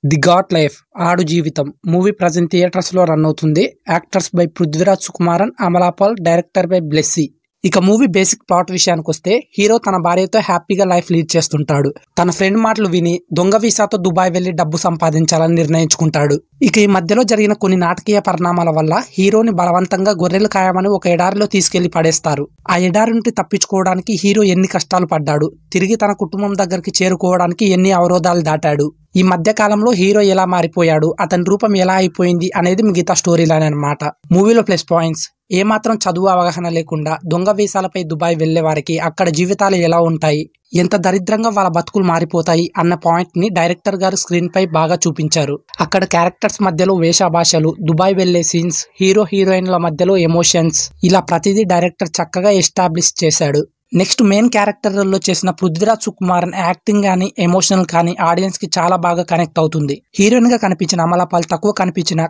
The got life ఆడు జీవితం movie present theatres లో రన్ అవుతుంది. Actors by Prithviraj Sukumaran, Amala Paul, director by Blessy. ఇక మూవీ బేసిక్ ప్లాట్ విషయానికి వస్తే, హీరో తన భార్యతో హ్యాపీగా లైఫ్ లీడ్ చేస్తుంటాడు. తన ఫ్రెండ్ మాటలు విని దొంగ వీసాతో దుబాయ్ వెళ్లి డబ్బు సంపాదించాలని నిర్ణయించుకుంటాడు. ఇక ఈ మధ్యలో జరిగిన కొన్ని నాటకీయ పరిణామాల వల్ల హీరోని బలవంతంగా గొర్రెలు కాయమని ఒక ఎడారిలో తీసుకెళ్లి పడేస్తారు. ఆ ఎడారి నుండి తప్పించుకోవడానికి హీరో ఎన్ని కష్టాలు పడ్డాడు, తిరిగి తన కుటుంబం దగ్గరికి చేరుకోవడానికి ఎన్ని అవరోధాలు దాటాడు, ఈ మధ్య కాలంలో హీరో ఎలా మారిపోయాడు, అతని రూపం ఎలా అయిపోయింది అనేది మిగతా స్టోరీ లైన్ అన్నమాట. మూవీలో ప్లస్ పాయింట్స్: ఏమాత్రం చదువు అవగాహన లేకుండా దొంగ వీసాలపై దుబాయ్ వెళ్లే వారికి అక్కడ జీవితాలు ఎలా ఉంటాయి, ఎంత దరిద్రంగా వాళ్ళ బతుకులు మారిపోతాయి అన్న పాయింట్ ని డైరెక్టర్ గారు స్క్రీన్ పై బాగా చూపించారు. అక్కడ క్యారెక్టర్స్ మధ్యలో వేషభాషలు, దుబాయ్ వెళ్లే సీన్స్, హీరో హీరోయిన్ల మధ్యలో ఎమోషన్స్, ఇలా ప్రతిదీ డైరెక్టర్ చక్కగా ఎస్టాబ్లిష్ చేశాడు. నెక్స్ట్ మెయిన్ క్యారెక్టర్లలో చేసిన పృథ్వీరాజ్ సుకుమారన్ యాక్టింగ్ కానీ ఎమోషనల్ కానీ ఆడియన్స్ కి చాలా బాగా కనెక్ట్ అవుతుంది. హీరోయిన్ గా కనిపించిన అమలాపాల్ తక్కువ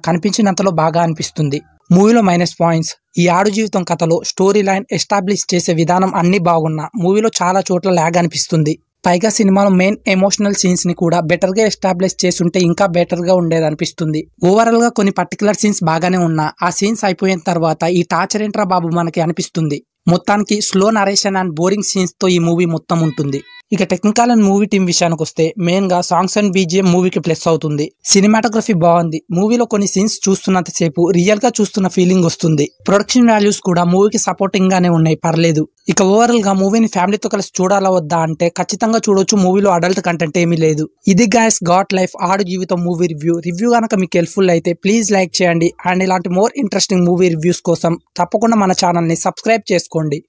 కనిపించినంతలో బాగా అనిపిస్తుంది. మూవీలో మైనస్ పాయింట్స్: ఈ ఆడు జీవితం కథలో స్టోరీ లైన్ ఎస్టాబ్లిష్ చేసే విధానం అన్ని బాగున్నా మూవీలో చాలా చోట్ల ల్యాగ్ అనిపిస్తుంది. పైగా సినిమాలో మెయిన్ ఎమోషనల్ సీన్స్ ని కూడా బెటర్ గా ఎస్టాబ్లిష్ చేస్తుంటే ఇంకా బెటర్ గా ఉండేది అనిపిస్తుంది. ఓవరాల్ గా కొన్ని పర్టికులర్ సీన్స్ బాగానే ఉన్నా ఆ సీన్స్ అయిపోయిన తర్వాత ఈ టార్చర్ ఏంట్రా బాబు మనకి అనిపిస్తుంది. మొత్తానికి slow narration and boring scenes తో ఈ మూవీ మొత్తం ఉంటుంది. ఇక టెక్నికల్ అండ్ మూవీ టీం విషయానికి వస్తే, మెయిన్ గా సాంగ్స్ అండ్ బీజిఎం మూవీకి ప్లస్ అవుతుంది. సినిమాటోగ్రఫీ బాగుంది. మూవీలో కొన్ని సీన్స్ చూస్తున్నంత సేపు రియల్ గా చూస్తున్న ఫీలింగ్ వస్తుంది. ప్రొడక్షన్ వాల్యూస్ కూడా మూవీకి సపోర్టింగ్ గానే ఉన్నాయి, పర్లేదు. ఇక ఓవరాల్ గా మూవీని ఫ్యామిలీతో కలిసి చూడాలా వద్దా అంటే ఖచ్చితంగా చూడొచ్చు. మూవీలో అడల్ట్ కంటెంట్ ఏమీ లేదు. ఇది గైస్ గాట్ లైఫ్ ఆడు జీవితం మూవీ రివ్యూ కనుక మీకు హెల్ప్ఫుల్ అయితే ప్లీజ్ లైక్ చేయండి. అండ్ ఇలాంటి మోర్ ఇంట్రెస్టింగ్ మూవీ రివ్యూస్ కోసం తప్పకుండా మన ఛానల్ ని సబ్స్క్రైబ్ చేసుకోండి.